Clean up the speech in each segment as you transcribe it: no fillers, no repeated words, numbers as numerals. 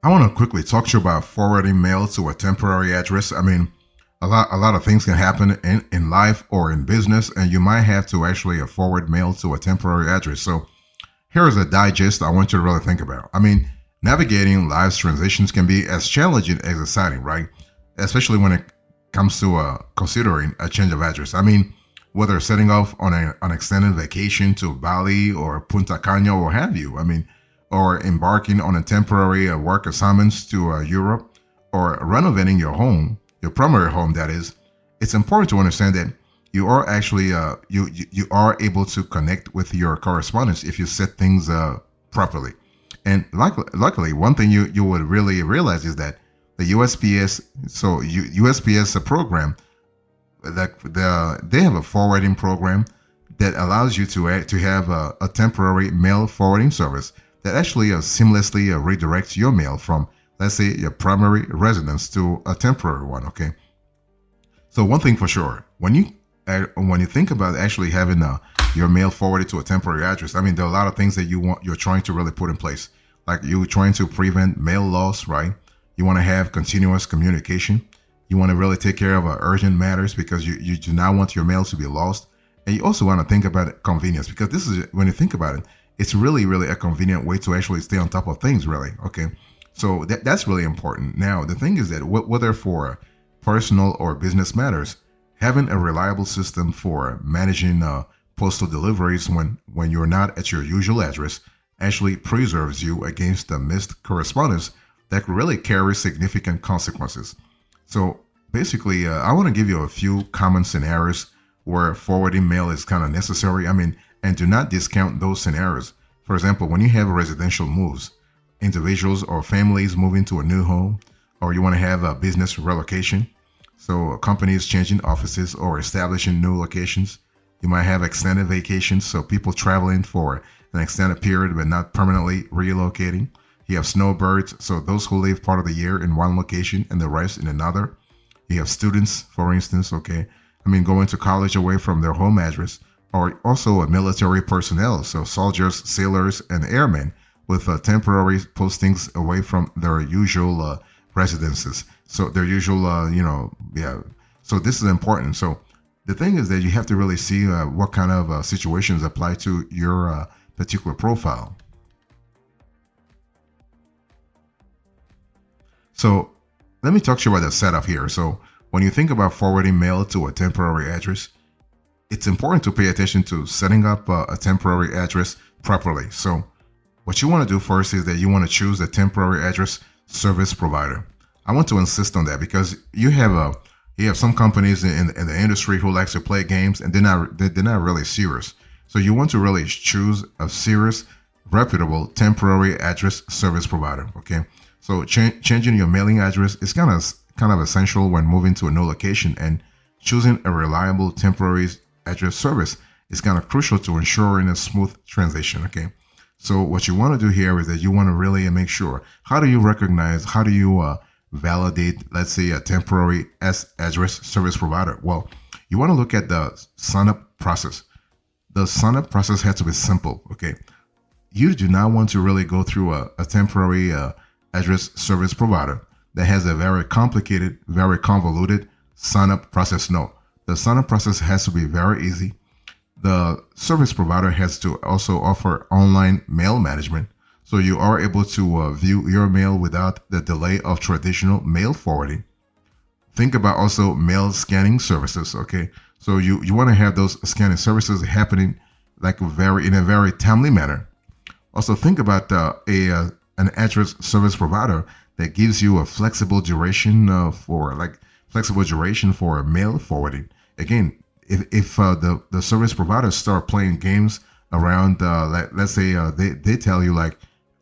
I want to quickly talk to you about forwarding mail to a temporary address. I mean, a lot of things can happen in life or in business, and you might have to actually forward mail to a temporary address. So here is a digest I want you to really think about. I mean, navigating life's transitions can be as challenging as exciting, right? Especially when it comes to considering a change of address. I mean, whether setting off on an extended vacation to Bali or Punta Cana or have you. I mean, or embarking on a temporary work assignments to Europe or renovating your home, your primary home, that is, it's important to understand that you are actually you are able to connect with your correspondence if you set things properly. And luckily, one thing you would really realize is that the USPS, USPS program, they have a forwarding program that allows you to have a temporary mail forwarding service that actually seamlessly redirects your mail from, let's say, your primary residence to a temporary one. Okay, so one thing for sure, when you think about actually having your mail forwarded to a temporary address, I mean, there are a lot of things that you're trying to really put in place. Like you're trying to prevent mail loss, right? You want to have continuous communication. You want to really take care of urgent matters because you do not want your mail to be lost. And you also want to think about convenience because this is, when you think about it, it's really, really a convenient way to actually stay on top of things, really. Okay. So that's really important. Now, the thing is that whether for personal or business matters, having a reliable system for managing postal deliveries when you're not at your usual address actually preserves you against the missed correspondence that could really carry significant consequences. So basically, I want to give you a few common scenarios where forwarding mail is kind of necessary. I mean, and do not discount those scenarios. For example, when you have residential moves, individuals or families moving to a new home, or you want to have a business relocation, so companies changing offices or establishing new locations. You might have extended vacations, so people traveling for an extended period but not permanently relocating. You have snowbirds, so those who live part of the year in one location and the rest in another. You have students, for instance, okay? I mean, going to college away from their home address, or also a military personnel, so soldiers, sailors, and airmen with temporary postings away from their usual residences. So their usual, yeah. So this is important. So the thing is that you have to really see what kind of situations apply to your particular profile. So let me talk to you about the setup here. So when you think about forwarding mail to a temporary address, it's important to pay attention to setting up a temporary address properly. So what you want to do first is that you want to choose a temporary address service provider. I want to insist on that because you have some companies in the industry who likes to play games and they're not really serious. So you want to really choose a serious, reputable temporary address service provider. Okay, so changing your mailing address is kind of essential when moving to a new location, and choosing a reliable temporary address service is kind of crucial to ensuring a smooth transition. Okay, so what you want to do here is that you want to really make sure, how do you validate, let's say, a temporary address service provider? Well, you want to look at the sign up process. The sign up process has to be simple. Okay, you do not want to really go through a temporary address service provider that has a very complicated, very convoluted sign up process. No, the sign up process has to be very easy. The service provider has to also offer online mail management, so you are able to view your mail without the delay of traditional mail forwarding. Think about also mail scanning services. Okay, so you want to have those scanning services happening like in a very timely manner. Also think about an address service provider that gives you a flexible duration for mail forwarding. Again, if the service providers start playing games around, let's say they tell you like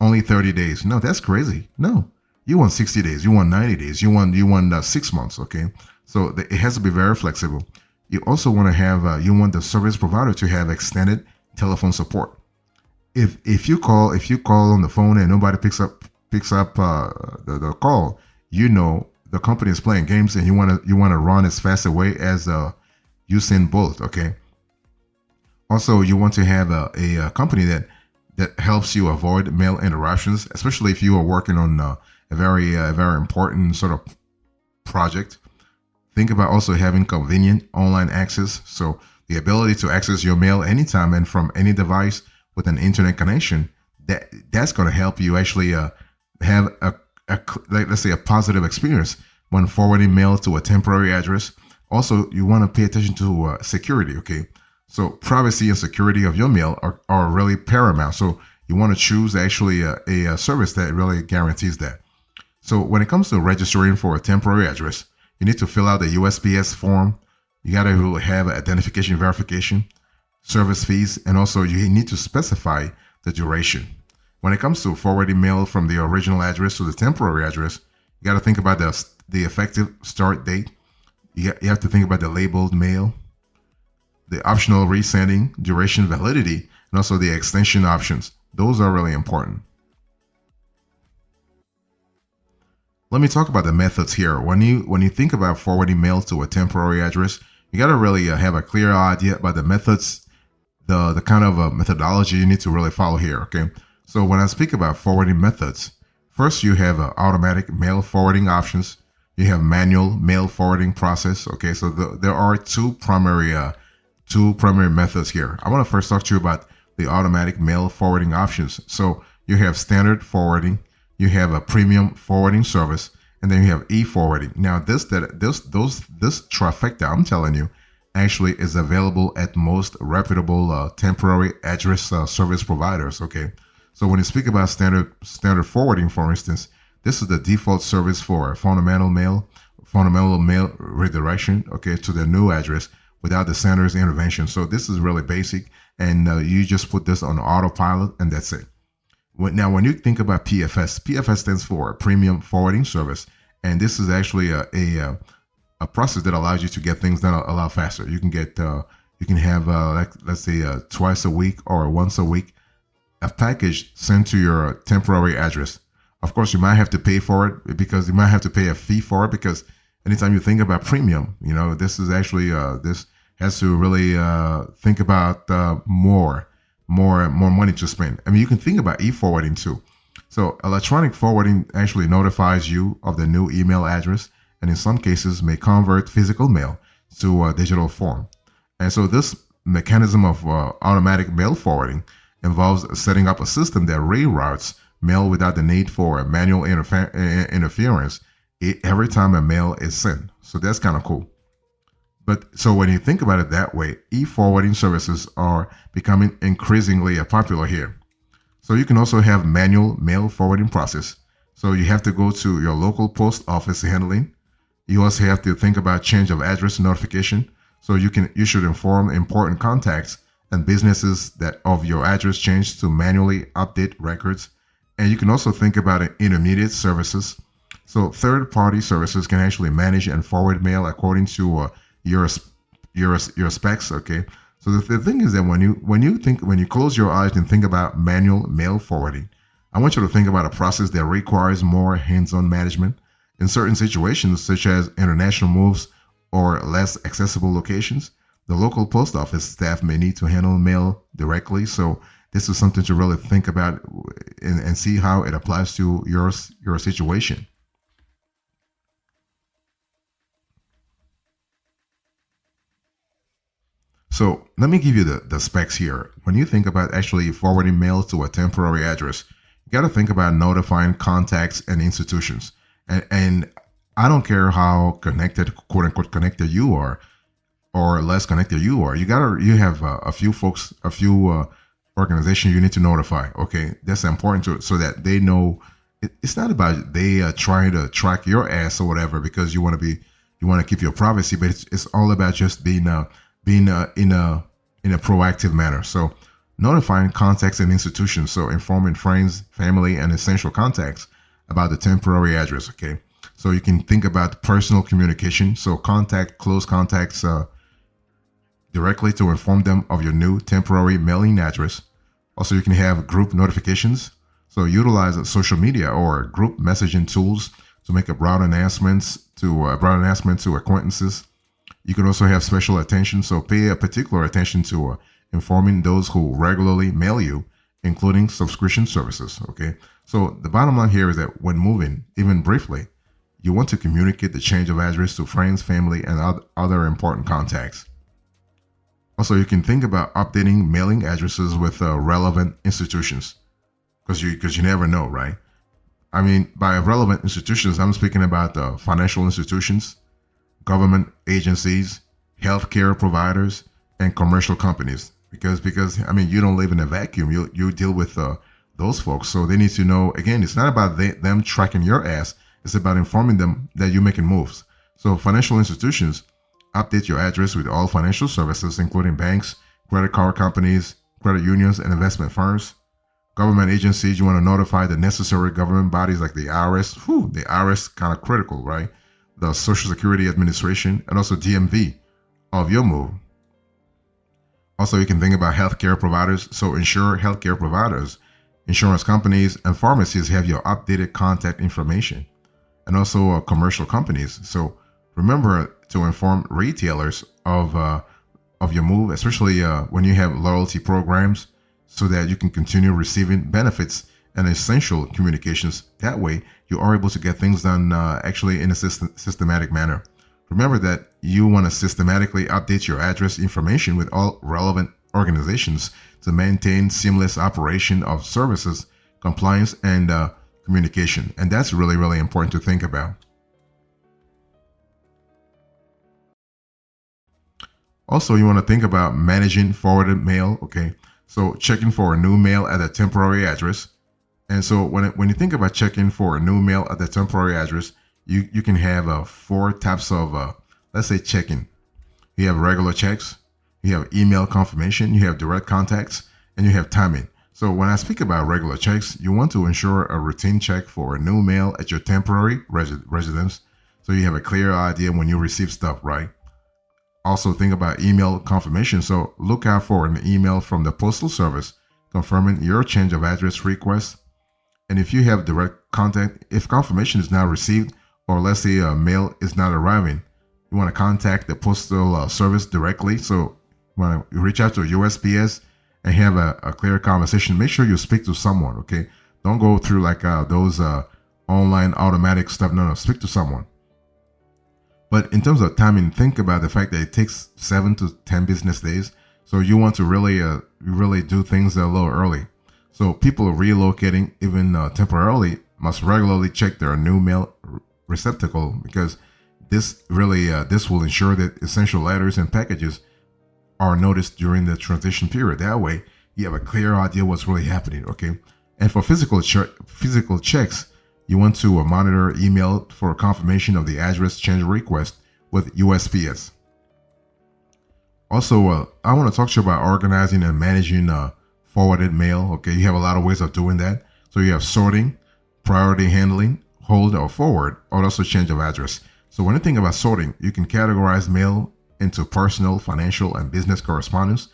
only 30 days. No, that's crazy. No, you want 60 days, you want 90 days, you want 6 months. Okay, so it has to be very flexible. You also want to have you want the service provider to have extended telephone support. If you call on the phone and nobody picks up the call, you know the company is playing games and you want to run as fast away as Usain Bolt. Okay. Also, you want to have a company that helps you avoid mail interruptions, especially if you are working on a very important sort of project. Think about also having convenient online access. So the ability to access your mail anytime and from any device with an internet connection, that's going to help you actually have like, let's say a positive experience when forwarding mail to a temporary address. Also, you want to pay attention to security. Okay, so privacy and security of your mail are really paramount. So you want to choose actually a service that really guarantees that. So when it comes to registering for a temporary address, you need to fill out the USPS form. You got to have identification verification, service fees, and also you need to specify the duration. When it comes to forwarding mail from the original address to the temporary address, you got to think about the effective start date. You have to think about the labeled mail, the optional resending, duration, validity, and also the extension options. Those are really important. Let me talk about the methods here. When you think about forwarding mail to a temporary address, you got to really have a clear idea about the methods, the kind of methodology you need to really follow here. Okay, so when I speak about forwarding methods, first you have automatic mail forwarding options. You have manual mail forwarding process. Okay, so there are two primary methods here. I want to first talk to you about the automatic mail forwarding options. So you have standard forwarding, you have a premium forwarding service, and then you have e-forwarding. Now this trifecta I'm telling you actually is available at most reputable temporary address service providers. Okay, so when you speak about standard forwarding, for instance, this is the default service for fundamental mail redirection, okay, to the new address without the sender's intervention. So this is really basic, and you just put this on autopilot, and that's it. Now, when you think about PFS stands for Premium Forwarding Service, and this is actually a process that allows you to get things done a lot faster. You can have like, let's say twice a week or once a week a package sent to your temporary address. Of course, you might have to pay for it because you might have to pay a fee for it, because anytime you think about premium, this is actually this has to really think about more money to spend. I mean, you can think about e-forwarding too. So electronic forwarding actually notifies you of the new email address, and in some cases may convert physical mail to a digital form. And so this mechanism of automatic mail forwarding involves setting up a system that reroutes mail without the need for manual interference every time a mail is sent. So that's kind of cool. But so when you think about it that way, e-forwarding services are becoming increasingly popular here. So you can also have manual mail forwarding process. So you have to go to your local post office handling. You also have to think about change of address notification. So you should inform important contacts and businesses that of your address change to manually update records. And you can also think about intermediate services. So third-party services can actually manage and forward mail according to your specs. Okay, so the thing is that when you close your eyes and think about manual mail forwarding, I want you to think about a process that requires more hands-on management in certain situations, such as international moves or less accessible locations. The local post office staff may need to handle mail directly. So this is something to really think about and see how it applies to your situation. So let me give you the specs here. When you think about actually forwarding mail to a temporary address, you got to think about notifying contacts and institutions. And I don't care how connected, quote unquote, connected you are, or less connected you are. You have a few folks, a few organizations you need to notify. Okay, that's important so that they know. It's not about they trying to track your ass or whatever because you want to keep your privacy, but it's all about just being in a proactive manner. So notifying contacts and institutions, so informing friends, family, and essential contacts about the temporary address. Okay, so you can think about personal communication. So contact close contacts directly to inform them of your new temporary mailing address. Also, you can have group notifications. So utilize social media or group messaging tools to make a broad announcement to acquaintances. You can also have special attention. So pay a particular attention to informing those who regularly mail you including subscription services. Okay. So the bottom line here is that when moving, even briefly, you want to communicate the change of address to friends, family, and other important contacts. Also, you can think about updating mailing addresses with relevant institutions because you never know, right? I mean, by relevant institutions, I'm speaking about financial institutions, government agencies, healthcare providers, and commercial companies. Because I mean, you don't live in a vacuum. You deal with those folks, so they need to know. Again, it's not about them tracking your ass. It's about informing them that you're making moves. So financial institutions update your address with all financial services, including banks, credit card companies, credit unions, and investment firms. Government agencies, you want to notify the necessary government bodies like the IRS. The IRS kind of critical, right? The Social Security Administration, and also DMV of your move. Also, you can think about healthcare providers. So ensure healthcare providers, insurance companies, and pharmacies have your updated contact information. And also commercial companies. So remember to inform retailers of your move, especially when you have loyalty programs, so that you can continue receiving benefits and essential communications. That way, you are able to get things done actually in a systematic manner. Remember that you want to systematically update your address information with all relevant organizations to maintain seamless operation of services, compliance, and communication. And that's really, really important to think about. Also, you want to think about managing forwarded mail. Okay. So checking for a new mail at a temporary address. And so when you think about checking for a new mail at the temporary address, you can have 4 types of, let's say, checking. You have regular checks, you have email confirmation, you have direct contacts, and you have timing. So when I speak about regular checks, you want to ensure a routine check for a new mail at your temporary residence, so you have a clear idea when you receive stuff, right? Also think about email confirmation. So look out for an email from the Postal Service confirming your change of address request. And if you have direct contact, if confirmation is not received, or let's say a mail is not arriving, you want to contact the Postal Service directly. So you want to reach out to USPS and have a clear conversation. Make sure you speak to someone, okay? Don't go through like those online automatic stuff. No, speak to someone. But in terms of timing, think about the fact that it takes 7 to 10 business days. So you want to really do things a little early. So people relocating, even temporarily, must regularly check their new mail receptacle, because this will ensure that essential letters and packages are noticed during the transition period. That way, you have a clear idea what's really happening. Okay, and for physical checks, you want to monitor email for confirmation of the address change request with USPS. Also, I want to talk to you about organizing and managing forwarded mail. Okay, you have a lot of ways of doing that. So you have sorting, priority handling, hold or forward, or also change of address. So when you think about sorting, you can categorize mail into personal, financial, and business correspondence.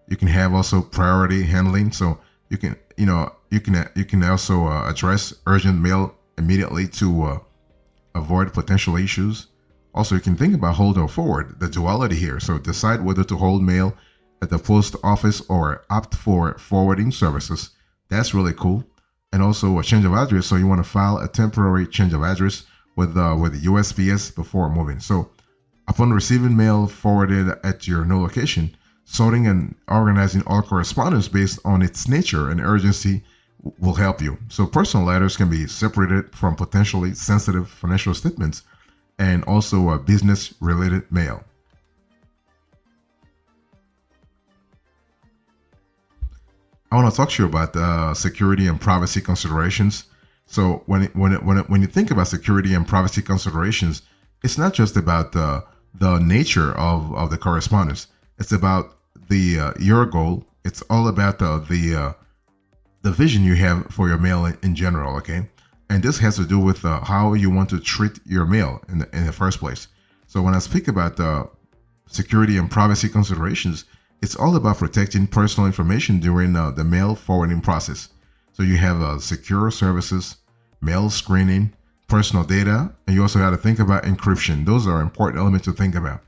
You can have also priority handling. So you can also address urgent mail immediately to avoid potential issues. Also, you can think about hold or forward, the duality here. So decide whether to hold mail at the post office or opt for forwarding services. That's really cool. And also a change of address. So you want to file a temporary change of address with the USPS before moving. So upon receiving mail forwarded at your new location, sorting and organizing all correspondence based on its nature and urgency will help you. So personal letters can be separated from potentially sensitive financial statements, and also a business-related mail. I want to talk to you about security and privacy considerations. So when you think about security and privacy considerations, it's not just about the nature of the correspondence. It's about your goal. It's all about the vision you have for your mail in general. Okay, and this has to do with how you want to treat your mail in the first place. So when I speak about security and privacy considerations, it's all about protecting personal information during the mail forwarding process. So you have secure services, mail screening, personal data, and you also got to think about encryption. Those are important elements to think about.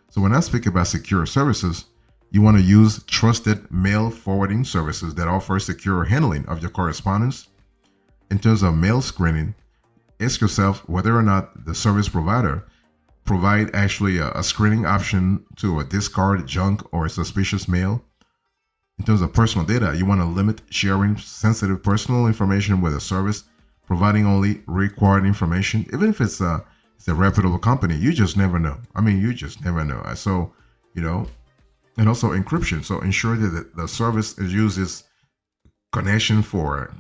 So when I speak about secure services, You want to use trusted mail forwarding services that offer secure handling of your correspondence. In terms of mail screening, ask yourself whether or not the service provider provide actually a screening option to discard junk or suspicious mail. In terms of personal data, you want to limit sharing sensitive personal information with a service providing only required information, even if it's a reputable company. You just never know. I mean, you just never know. So, you know, and also encryption. So ensure that the service uses connection for,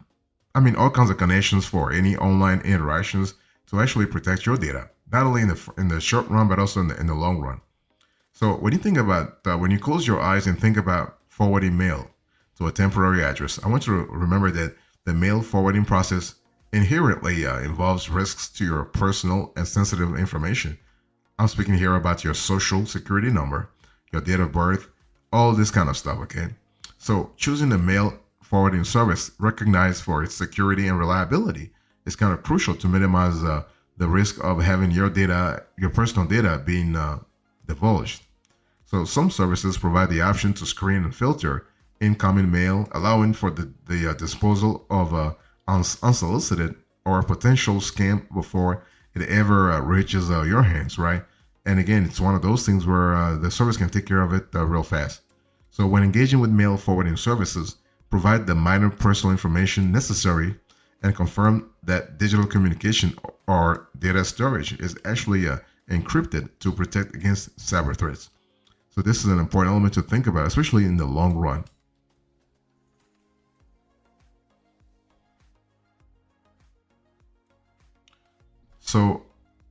I mean, all kinds of connections for any online interactions to actually protect your data, not only in the short run but also in the long run. So when you think about when you close your eyes and think about forwarding mail to a temporary address, I want you to remember that the mail forwarding process inherently involves risks to your personal and sensitive information. I'm speaking here about your social security number, your date of birth, all this kind of stuff, okay? So choosing the mail forwarding service recognized for its security and reliability is kind of crucial to minimize the risk of having your data, your personal data being divulged. So some services provide the option to screen and filter incoming mail, allowing for the disposal of unsolicited or potential scam before it ever reaches your hands, right? And again, it's one of those things where the service can take care of it real fast. So when engaging with mail forwarding services, provide the minor personal information necessary and confirm that digital communication or data storage is actually encrypted to protect against cyber threats. So this is an important element to think about, especially in the long run. So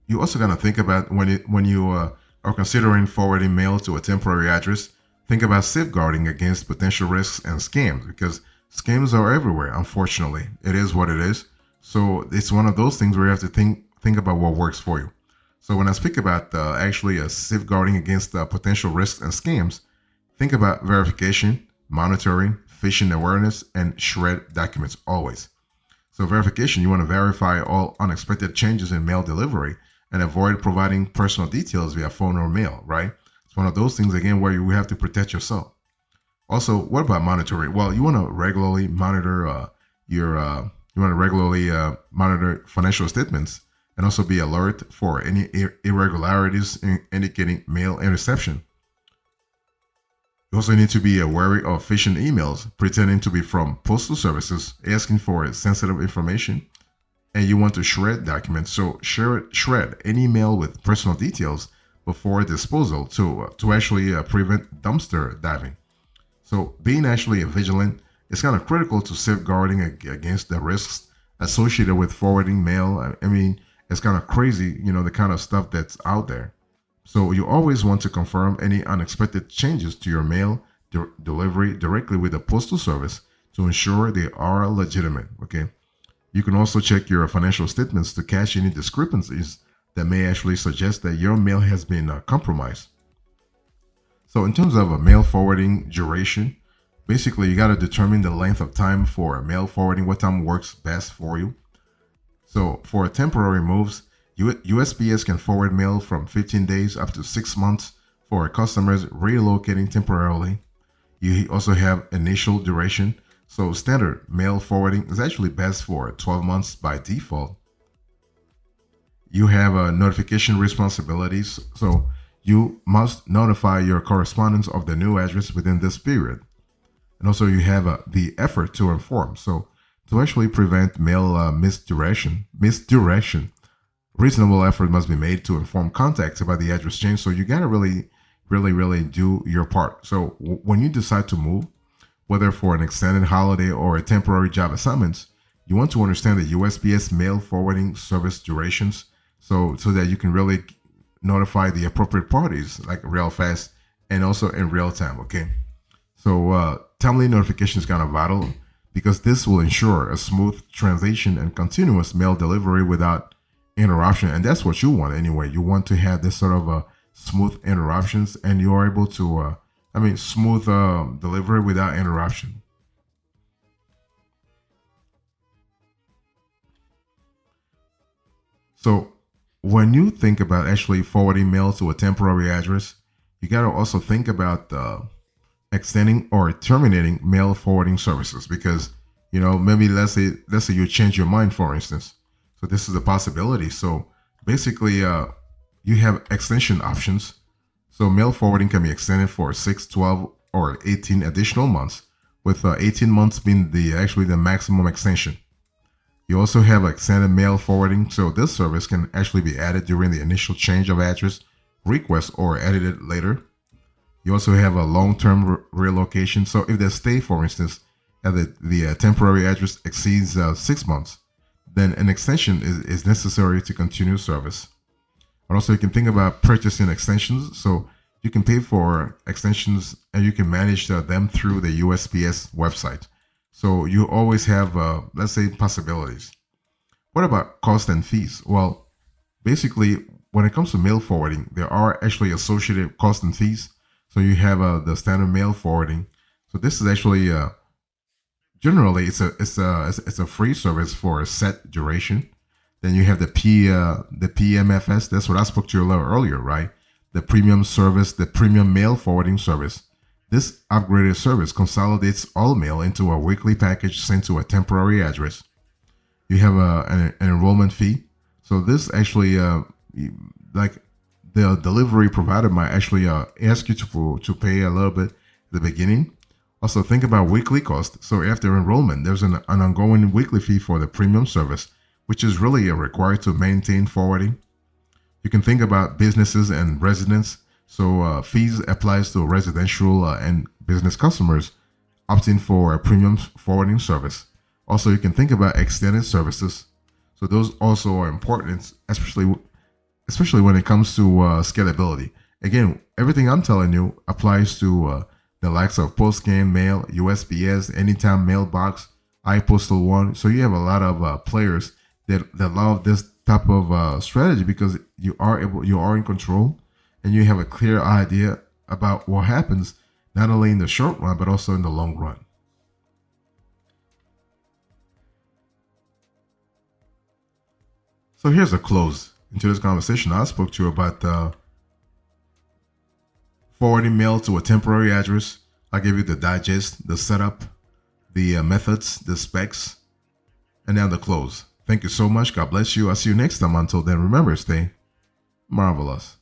you also gotta think about when you are considering forwarding mail to a temporary address. Think about safeguarding against potential risks and scams because scams are everywhere. Unfortunately, it is what it is. So it's one of those things where you have to think about what works for you. So when I speak about actually safeguarding against potential risks and scams, think about verification, monitoring, phishing awareness, and shred documents always. So verification, you want to verify all unexpected changes in mail delivery and avoid providing personal details via phone or mail, right? It's one of those things, again, where you have to protect yourself. Also, what about monitoring? Well, you want to regularly monitor you want to regularly monitor financial statements and also be alert for any irregularities indicating mail interception. You also need to be wary of phishing emails pretending to be from postal services asking for sensitive information. And you want to shred documents, so shred any email with personal details before disposal to actually prevent dumpster diving. So being actually vigilant is kind of critical to safeguarding against the risks associated with forwarding mail. I mean, it's kind of crazy, the kind of stuff that's out there. So you always want to confirm any unexpected changes to your mail delivery directly with the postal service to ensure they are legitimate. Okay. You can also check your financial statements to catch any discrepancies that may actually suggest that your mail has been compromised. So in terms of a mail forwarding duration, basically you got to determine the length of time for mail forwarding, what time works best for you. So for temporary moves, USPS can forward mail from 15 days up to 6 months for customers relocating temporarily. You also have initial duration. So standard mail forwarding is actually best for 12 months by default. You have notification responsibilities. So you must notify your correspondents of the new address within this period. And also you have the effort to inform. So to actually prevent mail misdirection, reasonable effort must be made to inform contacts about the address change. So you got to really do your part. So when you decide to move, whether for an extended holiday or a temporary job assignment, you want to understand the USPS mail forwarding service durations so that you can really notify the appropriate parties like real fast and also in real time, okay? So timely notification is kind of vital because this will ensure a smooth transition and continuous mail delivery without interruption. And that's what you want anyway. You want to have this sort of smooth interruptions and you're able to smooth delivery without interruption. So when you think about actually forwarding mail to a temporary address, you got to also think about extending or terminating mail forwarding services because maybe let's say you change your mind, for instance. So this is a possibility. So basically, you have extension options. So mail forwarding can be extended for 6, 12, or 18 additional months, with 18 months being the maximum extension. You also have extended mail forwarding, so this service can actually be added during the initial change of address request or edited later. You also have a long-term relocation. So if the stay, for instance, at the temporary address exceeds 6 months, then an extension is necessary to continue service. And also, you can think about purchasing extensions. So you can pay for extensions and you can manage them through the USPS website. So you always have, let's say, possibilities. What about cost and fees? Well, basically, when it comes to mail forwarding, there are actually associated costs and fees. So you have the standard mail forwarding. So this is actually generally it's a free service for a set duration. Then you have the PMFS. That's what I spoke to you a little earlier, right? The premium service, the premium mail forwarding service. This upgraded service consolidates all mail into a weekly package sent to a temporary address. You have an enrollment fee. So this actually, like the delivery provider might actually ask you to pay a little bit at the beginning. Also, think about weekly cost. So after enrollment, there's an ongoing weekly fee for the premium service, which is really required to maintain forwarding. You can think about businesses and residents. So fees applies to residential and business customers opting for a premium forwarding service. Also, you can think about extended services. So those also are important, especially when it comes to scalability. Again, everything I'm telling you applies to the likes of PostScan Mail, USPS, Anytime Mailbox, iPostal One. So you have a lot of players that love this type of strategy because you are in control, and you have a clear idea about what happens not only in the short run but also in the long run. So here's a close into this conversation. I spoke to you about forwarding mail to a temporary address. I gave you the digest, the setup, the methods, the specs, and now the close. Thank you so much. God bless you. I'll see you next time. Until then, remember, stay marvelous.